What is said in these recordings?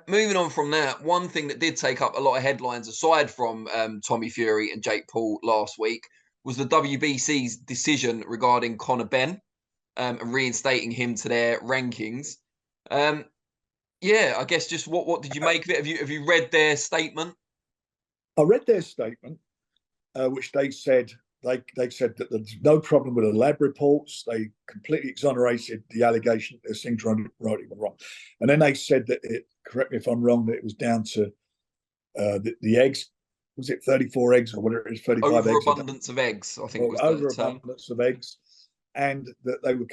Moving on from that, one thing that did take up a lot of headlines, aside from Tommy Fury and Jake Paul last week, was the WBC's decision regarding Conor Benn and reinstating him to their rankings. Yeah, I guess just what did you make of it? Have you read their statement? I read their statement, which they said that there's no problem with the lab reports. They completely exonerated the allegation that there's things wrong. And then they said that correct me if I'm wrong, that it was down to the eggs. Was it 34 eggs or whatever it is? 35 eggs. Overabundance of eggs, I think was the term. Overabundance of eggs, and that they were,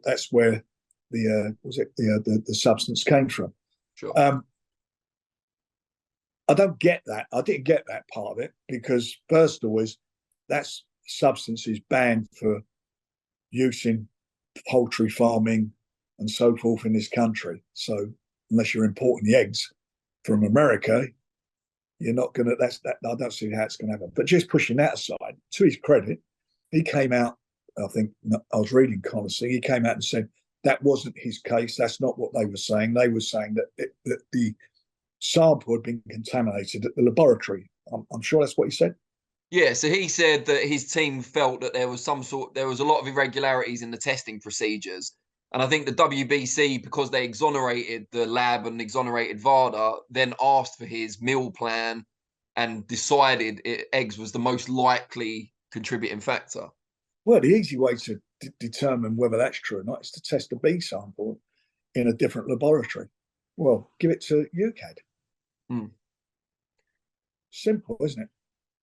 that's where the substance came from. Sure. I don't get that. I didn't get that part of it because, first of all, that substance is banned for use in poultry farming and so forth in this country. So unless you're importing the eggs from America, you're not going to. I don't see how it's going to happen. But just pushing that aside, to his credit, he came out. I think I was reading Conor thing. He came out and said that wasn't his case. That's not what they were saying. They were saying that the sample had been contaminated at the laboratory. I'm sure that's what he said. Yeah, so he said that his team felt that there was a lot of irregularities in the testing procedures. And I think the WBC, because they exonerated the lab and exonerated VADA, then asked for his meal plan and decided eggs was the most likely contributing factor. Well, the easy way to determine whether that's true or not is to test a B sample in a different laboratory. Well, give it to UKAD. Simple, isn't it?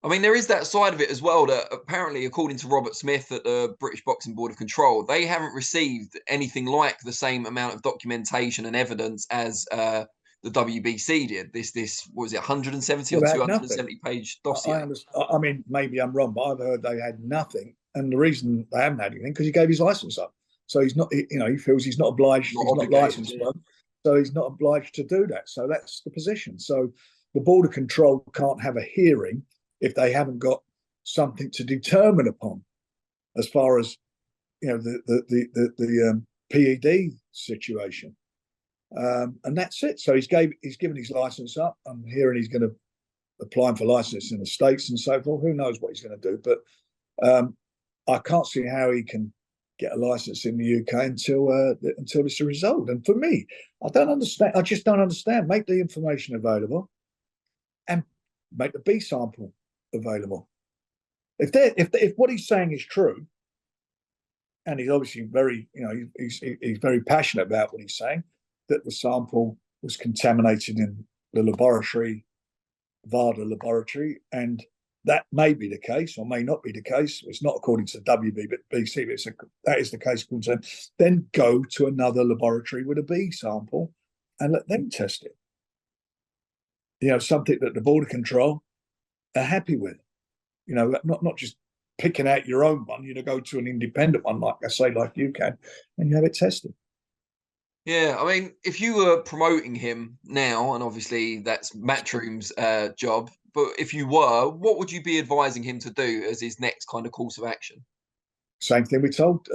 I mean, there is that side of it as well, that apparently, according to Robert Smith at the British Boxing Board of Control, they haven't received anything like the same amount of documentation and evidence as the WBC did. This was it 170 or 270 page dossier? I mean, maybe I'm wrong, but I've heard they had nothing. And the reason they haven't had anything because he gave his license up. So he's not, he feels he's not obliged, he's not licensed, so he's not obliged to do that. So that's the position. So the Board of Control can't have a hearing if they haven't got something to determine upon, as far as the PED situation, and that's it. So he's given his license up. I'm hearing he's going to apply for license in the States and so forth. Who knows what he's going to do? But I can't see how he can get a license in the UK until it's resolved. And for me, I don't understand. I just don't understand. Make the information available, and make the B sample available. If what he's saying is true, and he's obviously very, he's very passionate about what he's saying, that the sample was contaminated in the laboratory, VADA laboratory, and that may be the case or may not be the case. It's not according to WBC, but that is the case. Then go to another laboratory with a B sample and let them test it. Something that the Board of Control are happy with. Not just picking out your own one. Go to an independent one, like I say, like you can, and you have it tested. Yeah, I mean, if you were promoting him now, and obviously that's Matchroom's job, but if you were, what would you be advising him to do as his next kind of course of action? Same thing we told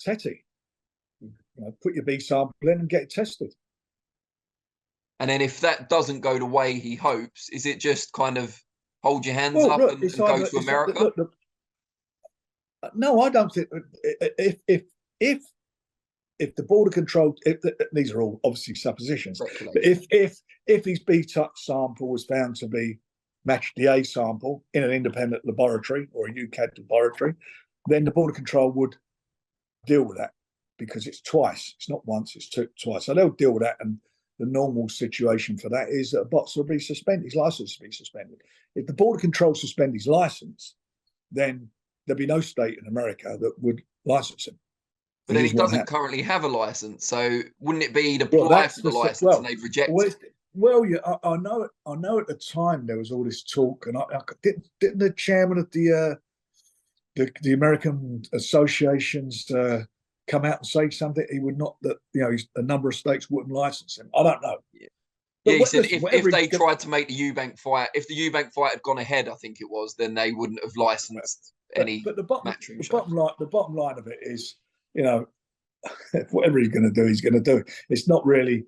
Teti. Put your B sample in and get it tested. And then if that doesn't go the way he hopes, is it just kind of hold your hands up and go to America? No, I don't think. If the Board of Control, these are all obviously suppositions, but if his B sample was found to match the A sample in an independent laboratory or a UKAD laboratory, then the Board of Control would deal with that, because it's twice. It's not once, it's twice. So they'll deal with that, and the normal situation for that is that a boxer will be suspended, his license will be suspended. If the Board of Control suspend his license, then there'd be no state in America that would license him. But then he doesn't currently have a license, so wouldn't it be he'd apply for the license and they'd reject it? Well, yeah, I know it. I know at the time there was all this talk, and didn't the chairman of the American associations come out and say something? He would not, that a number of states wouldn't license him. I don't know. Yeah, he said if they tried to make the Eubank fight, if the Eubank fight had gone ahead, I think it was, then they wouldn't have licensed any. But the bottom line of it is, whatever he's going to do, he's going to do. It's not really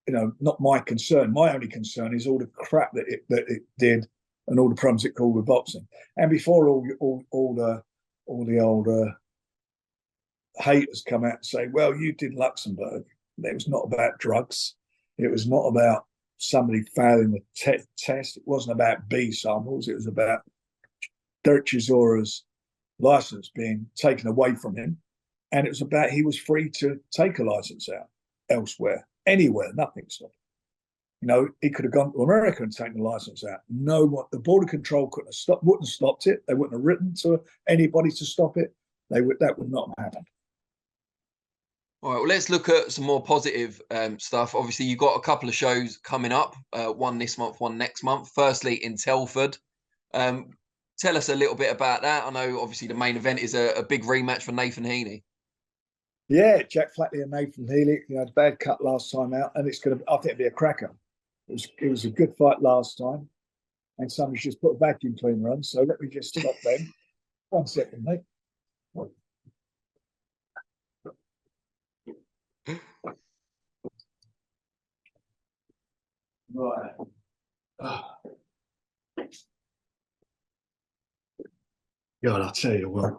not my concern. My only concern is all the crap that it did and all the problems it caused with boxing. And before all the old haters come out and say, well, you did Luxembourg. It was not about drugs. It was not about somebody failing the test. It wasn't about B samples. It was about Derek Chisora's license being taken away from him. And it was about he was free to take a license out elsewhere, anywhere, nothing stopped. He could have gone to America and taken the license out. No one, the border control wouldn't have stopped it. They wouldn't have written to anybody to stop it. That would not have happened. All right, well, let's look at some more positive stuff. Obviously, you've got a couple of shows coming up, one this month, one next month. Firstly, in Telford. Tell us a little bit about that. I know, obviously, the main event is a big rematch for Nathan Heaney. Yeah, Jack Flatley and Nathan Heaney. Bad cut last time out, and I think it'll be a cracker. It was a good fight last time, and somebody's just put a vacuum cleaner on. So let me just stop them. 1 second, mate. Right. God, I'll tell you what,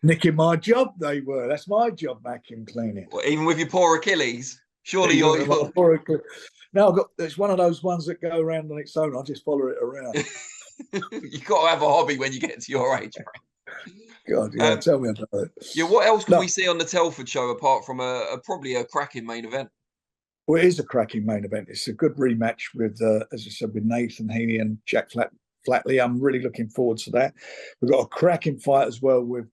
nicking my job, they were. That's my job, vacuum cleaning. Well, even with your poor Achilles, surely you're. No, it's one of those ones that go around on its own. I just follow it around. You've got to have a hobby when you get to your age. God, yeah, tell me about it. Yeah, what else can we see on the Telford show apart from probably a cracking main event? Well, it is a cracking main event. It's a good rematch with, as I said, with Nathan Heaney and Jack Flatley. I'm really looking forward to that. We've got a cracking fight as well with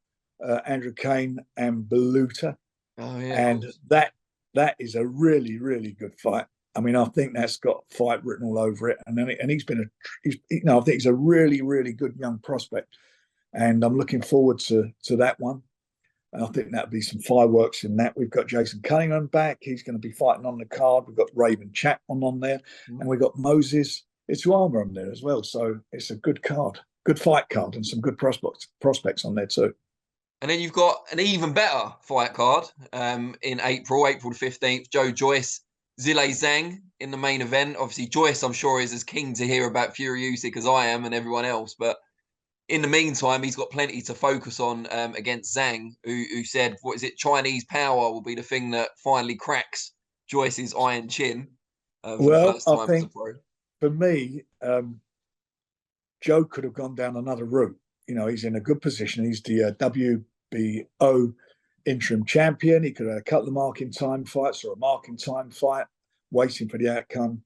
Andrew Kane and Beluta. Oh yeah, and that is a really, really good fight. I mean, I think that's got fight written all over it, and he's been I think he's a really, really good young prospect, and I'm looking forward to that one. And I think that'll be some fireworks in that. We've got Jason Cunningham back. He's going to be fighting on the card. We've got Raven Chapman on there, and we've got Moses Ituama on there as well. So it's a good card, good fight card, and some good prospects on there too. And then you've got an even better fight card in April the 15th. Joe Joyce, Zhilei Zhang in the main event. Obviously, Joyce, I'm sure, is as keen to hear about Fury Usyk as I am and everyone else. But in the meantime, he's got plenty to focus on against Zhang, who said, what is it, Chinese power will be the thing that finally cracks Joyce's iron chin. Well, I think for me, Joe could have gone down another route. He's in a good position. He's the WBO interim champion. He could have had a couple of marking time fights or a marking time fight, waiting for the outcome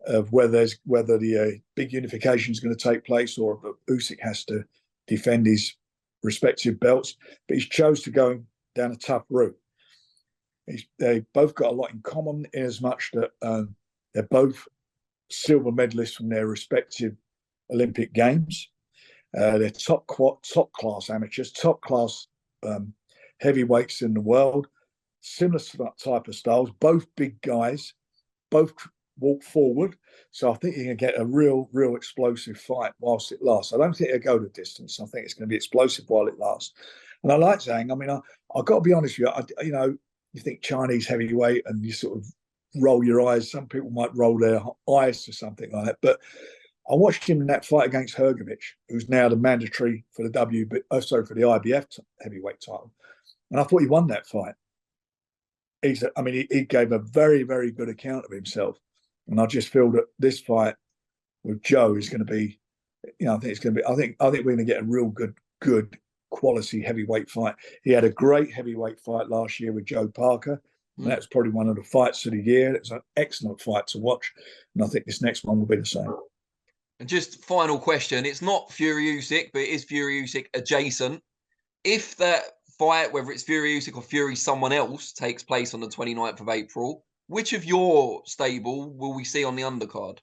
of whether the big unification is going to take place or Usyk has to defend his respective belts. But he's chose to go down a tough route. They both got a lot in common in as much that they're both silver medalists from their respective Olympic Games. They're top class amateurs, top class heavyweights in the world. Similar type of styles, both big guys, both walk forward. So I think you can get a real explosive fight whilst it lasts. I don't think it'll go the distance. I think it's going to be explosive while it lasts. And I like Zhang. I mean, I've got to be honest with you. You think Chinese heavyweight and you sort of roll your eyes. Some people might roll their eyes to something like that. But I watched him in that fight against Hrgovic, who's now the mandatory for the for the IBF heavyweight title. And I thought he won that fight. He gave a very, very good account of himself. And I just feel that this fight with Joe is going to be, I think we're going to get a real good quality heavyweight fight. He had a great heavyweight fight last year with Joe Parker. And that's probably one of the fights of the year. It's an excellent fight to watch. And I think this next one will be the same. And just final question. It's not Fury Usyk, but it is Fury Usyk adjacent. If that fight, whether it's Fury Usyk or Fury someone else, takes place on the 29th of April, which of your stable will we see on the undercard?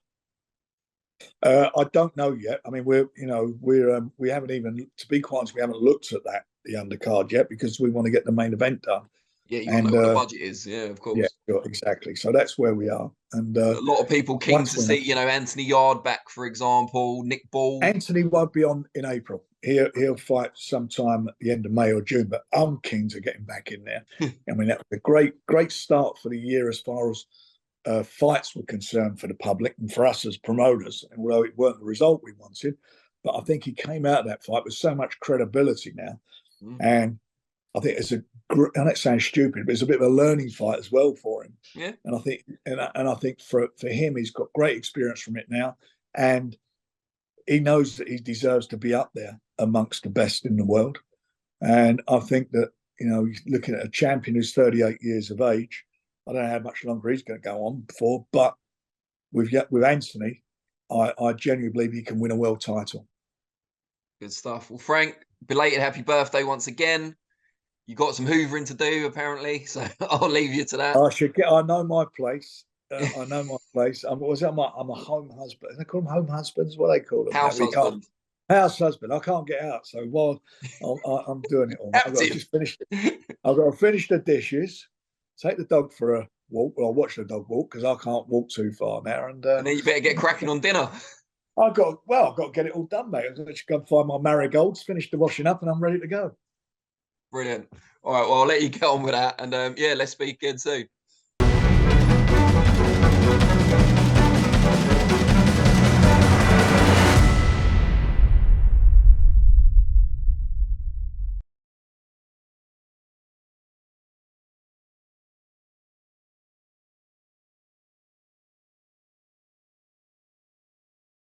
I don't know yet. I mean, we haven't even, to be quite honest, we haven't looked at the undercard yet because we want to get the main event done. Yeah, you want to know what the budget is. Yeah, of course. Yeah, exactly. So that's where we are. And a lot of people keen to see, Anthony Yard back, for example, Nick Ball. Anthony won't be on in April. He'll fight sometime at the end of May or June, but I'm keen to get him back in there. I mean, that was a great start for the year as far as fights were concerned for the public and for us as promoters, although it weren't the result we wanted. But I think he came out of that fight with so much credibility now. And I think it's and that sounds stupid, but it's a bit of a learning fight as well for him. Yeah. And I think for him, he's got great experience from it now. And he knows that he deserves to be up there amongst the best in the world. And I think that, you know, looking at a champion who's 38 years of age, I don't know how much longer he's going to go on for, but with Anthony, I genuinely believe he can win a world title. Good stuff. Well, Frank, belated happy birthday once again. You got some hoovering to do, apparently, so I'll leave you to that. I know my place. I know my place. I'm a home husband. They call them home husbands. What do they call them? House husband. House husband. I can't get out, so while I'm doing it all, I've got to just finish. I've got to finish the dishes, take the dog for a walk. Well, I'll watch the dog walk because I can't walk too far now. And then you better get cracking on dinner. I've got to get it all done, mate. I've got to go and find my marigolds, finish the washing up, and I'm ready to go. Brilliant. All right, well, I'll let you get on with that. And yeah, let's speak again soon.